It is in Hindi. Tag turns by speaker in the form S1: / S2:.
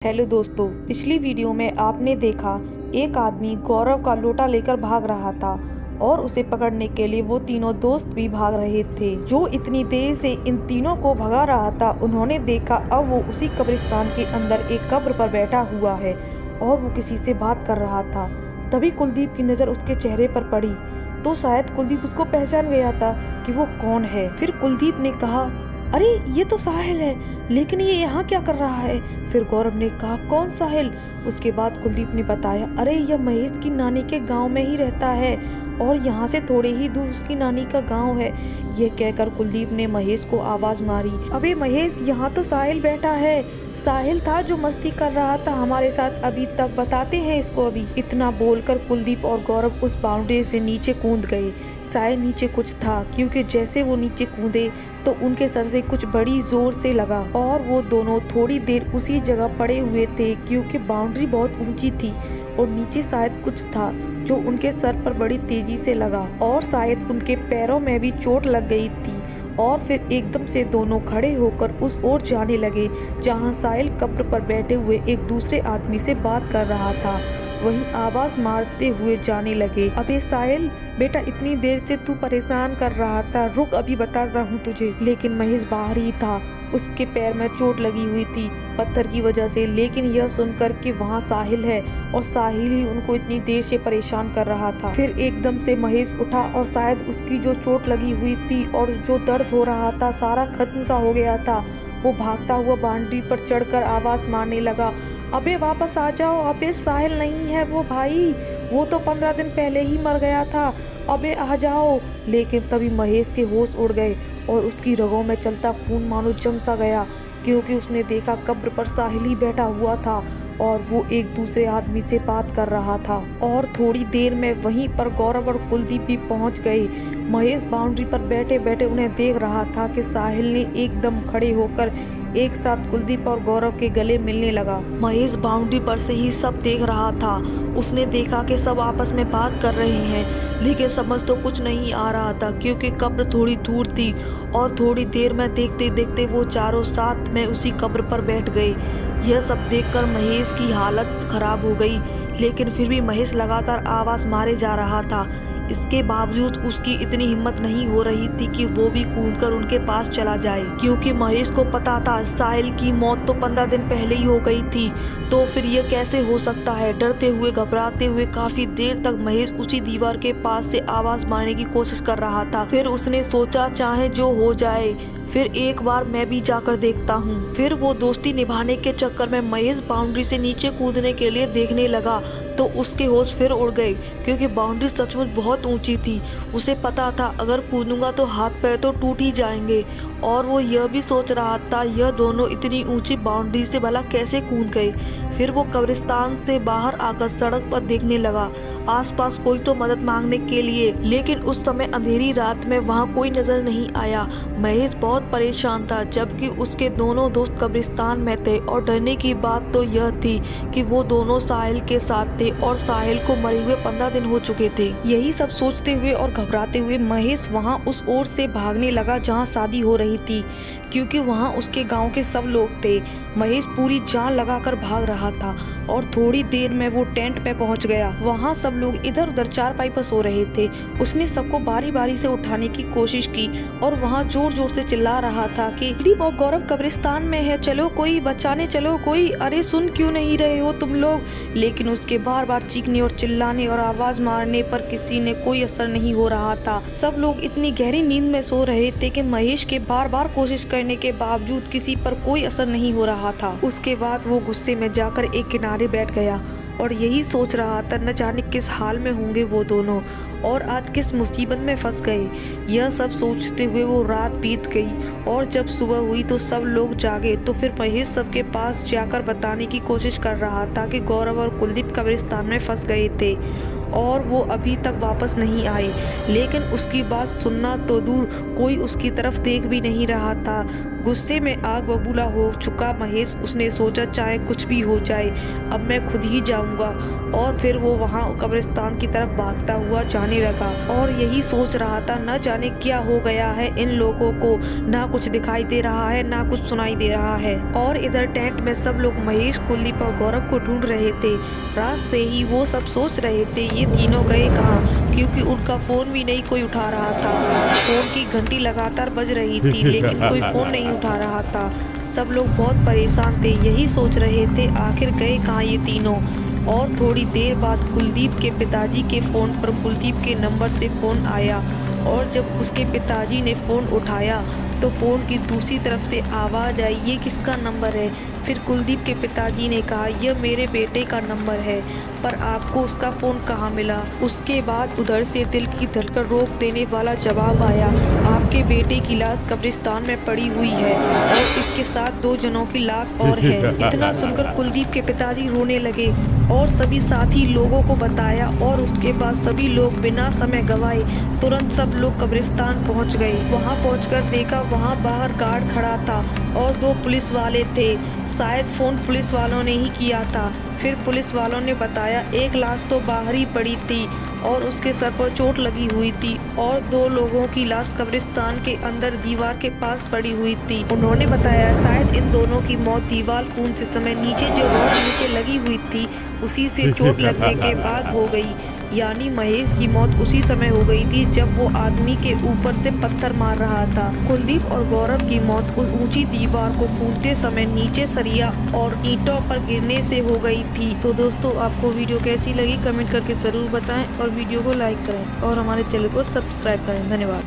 S1: हेलो दोस्तों, पिछली वीडियो में आपने देखा एक आदमी गौरव का लोटा लेकर भाग रहा था और उसे पकड़ने के लिए वो तीनों दोस्त भी भाग रहे थे। जो इतनी देर से इन तीनों को भगा रहा था, उन्होंने देखा अब वो उसी कब्रिस्तान के अंदर एक कब्र पर बैठा हुआ है और वो किसी से बात कर रहा था। तभी कुलदीप की नज़र उसके चेहरे पर पड़ी तो शायद कुलदीप उसको पहचान गया था कि वो कौन है। फिर कुलदीप ने कहा, अरे ये तो साहिल है, लेकिन ये यहाँ क्या कर रहा है। फिर गौरव ने कहा, कौन साहिल। उसके बाद कुलदीप ने बताया, अरे यह महेश की नानी के गांव में ही रहता है और यहाँ से थोड़े ही दूर उसकी नानी का गांव है। ये कहकर कुलदीप ने महेश को आवाज मारी, अबे महेश, यहाँ तो साहिल बैठा है। साहिल था जो मस्ती कर रहा था हमारे साथ अभी तक, बताते हैं इसको अभी। इतना बोलकर कुलदीप और गौरव उस बाउंड्री से नीचे कूद गए। शायद नीचे कुछ था, क्योंकि जैसे वो नीचे कूदे तो उनके सर से कुछ बड़ी जोर से लगा और वो दोनों थोड़ी देर उसी जगह पड़े हुए थे, क्योंकि बाउंड्री बहुत ऊंची थी और नीचे शायद कुछ था जो उनके सर पर बड़ी तेजी से लगा और शायद उनके पैरों में भी चोट लग गई थी। और फिर एकदम से दोनों खड़े होकर उस ओर जाने लगे जहां साहिल कब्र पर बैठे हुए एक दूसरे आदमी से बात कर रहा था। वहीं आवाज मारते हुए जाने लगे, अबे साहिल बेटा, इतनी देर से तू परेशान कर रहा था, रुक अभी बताता हूँ तुझे। लेकिन महेश बाहर ही था, उसके पैर में चोट लगी हुई थी पत्थर की वजह से। लेकिन यह सुनकर कि वहाँ साहिल है और साहिल ही उनको इतनी देर से परेशान कर रहा था। फिर एकदम से महेश उठा और शायद उसकी जो चोट लगी हुई थी और जो दर्द हो रहा था सारा खत्म सा हो गया था। वो भागता हुआ बाउंड्री पर चढ़कर आवाज मारने लगा, अबे वापस आ जाओ, अबे साहिल नहीं है वो भाई, वो तो 15 दिन पहले ही मर गया था, अबे आ जाओ। लेकिन तभी महेश के होश उड़ गए और उसकी रगों में चलता खून मानो जम सा गया, क्योंकि उसने देखा कब्र पर साहिल ही बैठा हुआ था और वो एक दूसरे आदमी से बात कर रहा था। और थोड़ी देर में वहीं पर गौरव और कुलदीप भी पहुंच गए। महेश बाउंड्री पर बैठे बैठे उन्हें देख रहा था कि साहिल ने एकदम खड़े होकर एक साथ कुलदीप और गौरव के गले मिलने लगा। महेश बाउंड्री पर से ही सब देख रहा था। उसने देखा कि सब आपस में बात कर रहे हैं, लेकिन समझ तो कुछ नहीं आ रहा था, क्योंकि कब्र थोड़ी दूर थी। और थोड़ी देर में देखते देखते वो चारों साथ में उसी कब्र पर बैठ गए। यह सब देखकर महेश की हालत खराब हो गई, लेकिन फिर भी महेश लगातार आवाज मारे जा रहा था। इसके बावजूद उसकी इतनी हिम्मत नहीं हो रही थी कि वो भी कूदकर उनके पास चला जाए, क्योंकि महेश को पता था साहिल की मौत तो 15 दिन पहले ही हो गई थी, तो फिर यह कैसे हो सकता है। डरते हुए घबराते हुए काफी देर तक महेश उसी दीवार के पास से आवाज मारने की कोशिश कर रहा था। फिर उसने सोचा, चाहे जो हो जाए, फिर एक बार मैं भी जाकर देखता हूँ। फिर वो दोस्ती निभाने के चक्कर में महेश बाउंड्री से नीचे कूदने के लिए देखने लगा तो उसके होश फिर उड़ गए, क्योंकि बाउंड्री सचमुच बहुत ऊंची थी। उसे पता था अगर कूदूंगा तो हाथ पैर तो टूट ही जाएंगे। और वो यह भी सोच रहा था, यह दोनों इतनी ऊंची बाउंड्री से भला कैसे कूद गए। फिर वो कब्रिस्तान से बाहर आकर सड़क पर देखने लगा आसपास कोई तो मदद मांगने के लिए, लेकिन उस समय अंधेरी रात में वहाँ कोई नजर नहीं आया। महेश बहुत परेशान था, जबकि उसके दोनों दोस्त कब्रिस्तान में थे। और डरने की बात तो यह थी कि वो दोनों साहिल के साथ थे और साहिल को मरे हुए 15 दिन हो चुके थे। यही सब सोचते हुए और घबराते हुए महेश वहाँ उस ओर से भागने लगा जहाँ शादी हो रही थी, क्योंकि वहाँ उसके गाँव के सब लोग थे। महेश पूरी जान लगाकर भाग रहा था और थोड़ी देर में वो टेंट पे पहुंच गया। वहाँ सब लोग इधर उधर चारपाई पर सो रहे थे। उसने सबको बारी बारी से उठाने की कोशिश की और वहाँ जोर जोर से चिल्ला रहा था कि कुलदीप और गौरव कब्रिस्तान में है, चलो कोई बचाने चलो कोई, अरे सुन क्यों नहीं रहे हो तुम लोग। लेकिन उसके बार बार चीखने और चिल्लाने और आवाज मारने पर किसी ने कोई असर नहीं हो रहा था। सब लोग इतनी गहरी नींद में सो रहे थे कि महेश के बार बार कोशिश करने के बावजूद किसी पर कोई असर नहीं हो रहा था। उसके बाद वो गुस्से में जाकर एक किनारे बैठ गया और यही सोच रहा था, न जाने किस हाल में होंगे वो दोनों और आज किस मुसीबत में फंस गए। यह सब सोचते हुए वो रात बीत गई और जब सुबह हुई तो सब लोग जागे। तो फिर महेश सबके पास जाकर बताने की कोशिश कर रहा था कि गौरव और कुलदीप कब्रिस्तान में फंस गए थे और वो अभी तक वापस नहीं आए। लेकिन उसकी बात सुनना तो दूर, कोई उसकी तरफ देख भी नहीं रहा था। गुस्से में आग बबूला हो चुका महेश, उसने सोचा चाहे कुछ भी हो जाए, अब मैं खुद ही जाऊंगा। और फिर वो वहाँ कब्रिस्तान की तरफ भागता हुआ जाने लगा और यही सोच रहा था न जाने क्या हो गया है इन लोगों को, ना कुछ दिखाई दे रहा है ना कुछ सुनाई दे रहा है। और इधर टेंट में सब लोग महेश, कुलदीप और गौरव को ढूंढ रहे थे। रात से ही वो सब सोच रहे थे ये तीनों गए कहाँ, क्योंकि उनका फोन भी नहीं कोई उठा रहा था। फोन की घंटी लगातार बज रही थी लेकिन कोई फोन नहीं उठा रहा था। सब लोग बहुत परेशान थे, यही सोच रहे थे आखिर गए कहाँ ये तीनों। और थोड़ी देर बाद कुलदीप के पिताजी के फ़ोन पर कुलदीप के नंबर से फ़ोन आया और जब उसके पिताजी ने फ़ोन उठाया तो फ़ोन की दूसरी तरफ से आवाज़ आई, ये किसका नंबर है। फिर कुलदीप के पिताजी ने कहा यह मेरे बेटे का नंबर है, पर आपको उसका फ़ोन कहाँ मिला। उसके बाद उधर से दिल की धड़कन रोक देने वाला जवाब आया, आपके बेटे की लाश कब्रिस्तान में पड़ी हुई है और इसके साथ 2 जनों की लाश और है। इतना सुनकर कुलदीप के पिताजी रोने लगे और सभी साथी लोगों को बताया और उसके बाद सभी लोग बिना समय गवाए तुरंत सब लोग कब्रिस्तान पहुंच गए। वहां पहुंचकर देखा वहां बाहर गार्ड खड़ा था और 2 पुलिस वाले थे, शायद फ़ोन पुलिस वालों ने ही किया था। फिर पुलिस वालों ने बताया एक लाश तो बाहर ही पड़ी थी और उसके सर पर चोट लगी हुई थी और 2 लोगों की लाश कब्रिस्तान के अंदर दीवार के पास पड़ी हुई थी। उन्होंने बताया शायद इन दोनों की मौत दीवार कूदने से समय नीचे जो रॉड नीचे लगी हुई थी उसी से चोट लगने के बाद हो गई, यानी महेश की मौत उसी समय हो गई थी जब वो आदमी के ऊपर से पत्थर मार रहा था। कुलदीप और गौरव की मौत उस ऊंची दीवार को कूदते समय नीचे सरिया और ईंटों पर गिरने से हो गई थी। तो दोस्तों आपको वीडियो कैसी लगी कमेंट करके ज़रूर बताएं और वीडियो को लाइक करें और हमारे चैनल को सब्सक्राइब करें। धन्यवाद।